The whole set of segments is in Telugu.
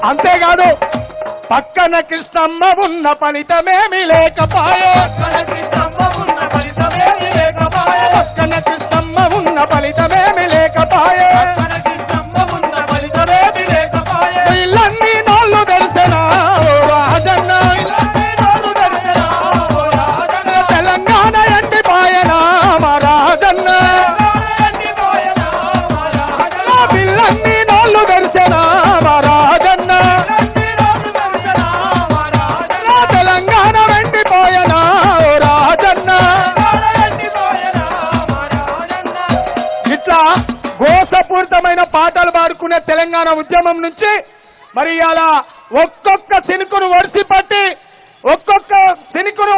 అంతేకాదు పక్కన కృష్ణమ్మ ఉన్న ఫలితమేమి లేకపాయే, పక్కన కృష్ణమ్మ ఉన్న ఫలితమేమి లేకపాయే, ఇల్లన్నీ నోళ్ళు తెలిసినా రాజన్న, తెలంగాణ ఎండిపాయనా మా రాజన్న, పిల్లన్నీ నోళ్ళు తెలిసినా మా రాజన్న, తెలంగాణ ఎండిపాయనా రాజన్న. ఇట్లా ఘోషపూరితమైన పాటలు పాడుకునే తెలంగాణ ఉద్యమం నుంచి మరి అలా ఒక్కొక్క సినుకును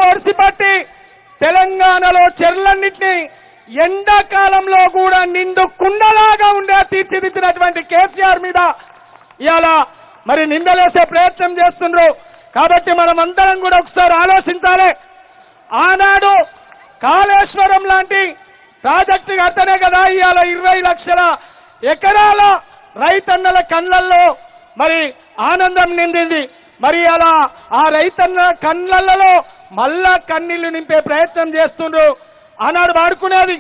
ఒడిసిపట్టి తెలంగాణలో చెర్లన్నింటినీ ఎండాకాలంలో కూడా నిండు కుండలాగా ఉండే తీర్చిదిద్దినటువంటి కేసీఆర్ మీద ఇవాళ మరి నిందలేసే ప్రయత్నం చేస్తుండ్రు. కాబట్టి మనం అందరం కూడా ఒకసారి ఆలోచించాలి. ఆనాడు కాళేశ్వరం లాంటి ప్రాజెక్టు కట్టనే కదా ఇవాళ 20 లక్షల ఎకరాల రైతన్నల కళ్ళల్లో మరి ఆనందం నిండింది. మరి అలా ఆ రైతన్న కళ్ళల్లో మళ్ళా కన్నీళ్లు నింపే ప్రయత్నం చేస్తుండ్రు. ఆనాడు వాడుకునేది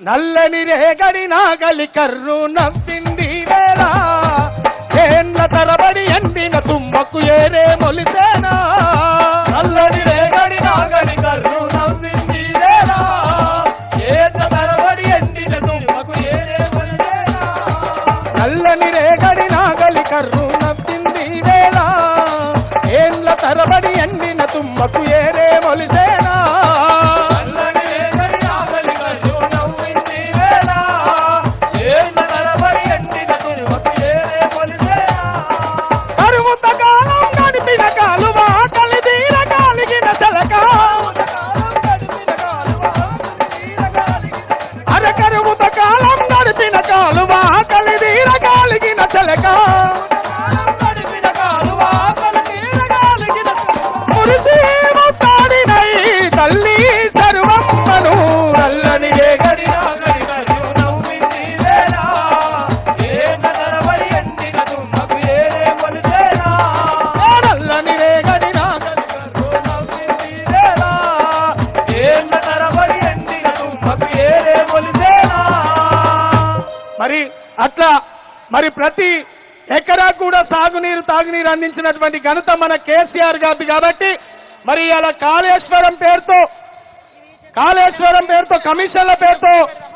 నల్లని రేగడి నాగలి కర్రు నవ్వింది వేళ, ఏళ్ళ తరబడి ఎండిన తుమ్మకు ఏరే మొలిసేనా, నల్లని రేగడి నాగలి కర్రు నవ్వింది వేళ, ఏళ్ళ తరబడి ఎండిన తుమ్మకు ఏరే మొలిసేనా, నల్లని రేగడి నాగలి కర్రు నవ్వింది వేళ, ఏళ్ళ తరబడి ఎండిన తుమ్మకు ఏరే మొలిసేనా, మరి అట్లా మరి ప్రతి ఎకరా కూడా తాగునీరు అందించినటువంటి ఘనత మన కేసీఆర్ గారి. కాబట్టి మరి అలా కాళేశ్వరం పేరుతో కమిషన్ల పేరుతో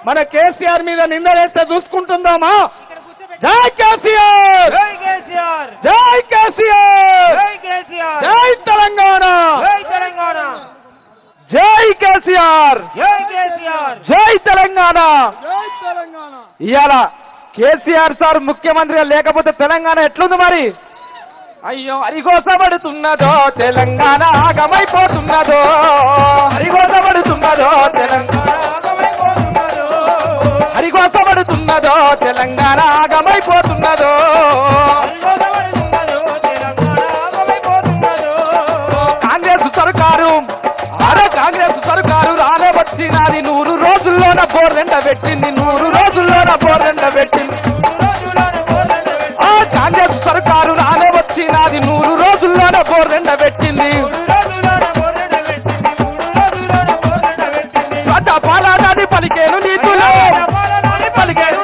మన కేసీఆర్ మీద నిందలేస్తే చూసుకుంటుందామా? జై కేసీఆర్, జై కేసీఆర్, జై కేసీఆర్, జై కేసీఆర్, జై తెలంగాణ, జై తెలంగాణ, జై కేసీఆర్, జై కేసీఆర్, జై తెలంగాణ, జై తెలంగాణ. ఇవాళ కేసీఆర్ సార్ ముఖ్యమంత్రిగా లేకపోతే తెలంగాణ ఎట్లుంది మరి? అయ్యో హరిగోసపడుతున్నదో తెలంగాణ ఆగమైపోతున్నదో, హరిగోసపడుతున్నదో తెలంగాణ ఆగమైపోతున్నదో, హరిగోసపడుతున్నదో తెలంగాణ ఆగమైపోతున్నదో, కాంగ్రెస్ సర్కారు రానబట్టినది 100 రోజుల్లోన బోర్రెండ పెట్టింది, 100 రోజుల్లోన బోర్రెండ పెట్టింది. కాంగ్రెస్ సర్కారు రానబట్టినది 100 రోజుల్లోన బోర్రెండ పెట్టింది. పాలాడాది పలికేను నీతులు, పలికేను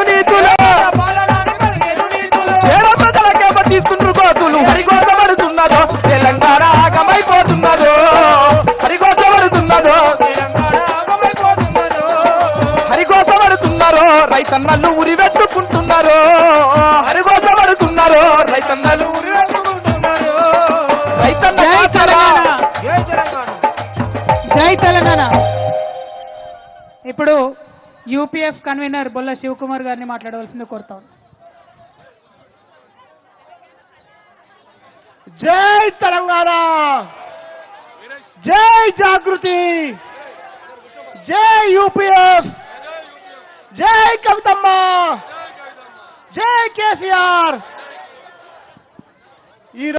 నీతులు, ఏడో ప్రజలకేమో తీసుకుంటూ కోతులు, హరిగోసపడుతున్నదో తెలంగాణ ఆగమైపోతున్నదో, హరిగోసపడుతున్నదో హరిగోసపడుతున్నారో రైతన్నలు ఉరివెట్టుకుంటున్నారో, హరిగోసపడుతున్నారో రైతన్నలు ఉరివెట్టుకుంటున్నారో. రైతన్న జై తెలంగాణ. ఇప్పుడు యూపీఎఫ్ కన్వీనర్ బొల్ల శివకుమార్ గారిని మాట్లాడవలసింది కోరుతాం. జై తెలంగాణ, జై జాగృతి, జై యూపీఎఫ్, జై కవితమ్మ, జై కేసీఆర్.